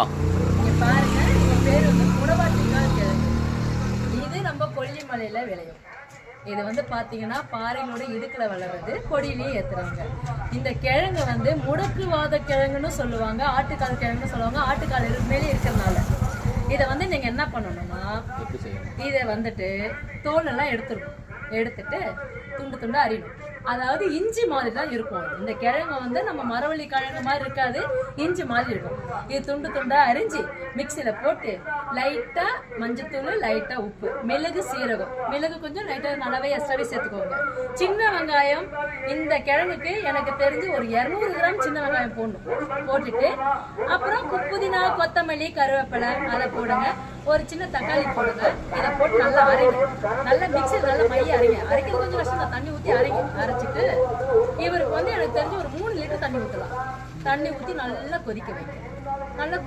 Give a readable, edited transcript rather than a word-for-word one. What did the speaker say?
இங்க பாருங்க, இது பேர் வந்து முடவாட்டுக்கால் கிழங்கு. இது நம்ம கொல்லிமலையில விளையும். இது வந்து பாத்தீங்கன்னா பாறைகளோட இடுக்குல வளர்றது, கொடியிலேயே ஏத்துறாங்க. இந்த கிழங்கு வந்து முடக்குவாத கிழங்குன்னு சொல்லுவாங்க, ஆட்டுக்கால் கிழங்குன்னு சொல்லுவாங்க. ஆட்டுக்கால் மேலே இருக்கிறதுனால இதை வந்து நீங்க என்ன பண்ணணும்னா, இதை வந்துட்டு தோல் எல்லாம் எடுத்துட்டு துண்டு துண்டு அரியணும். அதாவது இஞ்சி மாதிரி தான் இருக்கும். இந்த கிழங்கு வந்து நம்ம மரவள்ளி கிழங்கு மாதிரி இருக்காது, இஞ்சி மாதிரி இருக்கும். இது துண்டு துண்டா அரிஞ்சு மிக்சியில போட்டு லைட்டா மஞ்சத்தூள், லைட்டா உப்பு, மிளகு, சீரகம், மிளகு கொஞ்சம் லைட்டா நல்லாவே எக்ஸ்ட்ராவே சேர்த்துக்கோங்க. சின்ன வெங்காயம், இந்த கிழங்குக்கு எனக்கு தெரிஞ்சு ஒரு 200 கிராம் சின்ன வெங்காயம் போட்டுட்டு அப்புறம் புதினா, கொத்தமல்லி, கருவேப்பிலை அதை போடுங்க. ஒரு சின்ன தக்காளி போடுங்க. இதை போட்டு நல்லா அரைங்க. நல்லா மிக்சியில் நல்லா மைய அரைங்க. அரைக்கிறது கொஞ்சம் கஷ்டம் தான். தண்ணி ஊற்றி அரைச்சிட்டு இவருக்கு வந்து எனக்கு தெரிஞ்சு ஒரு 3 லிட்டர் தண்ணி ஊற்றலாம். தண்ணி ஊற்றி நல்லா கொதிக்க வைங்க. நல்லா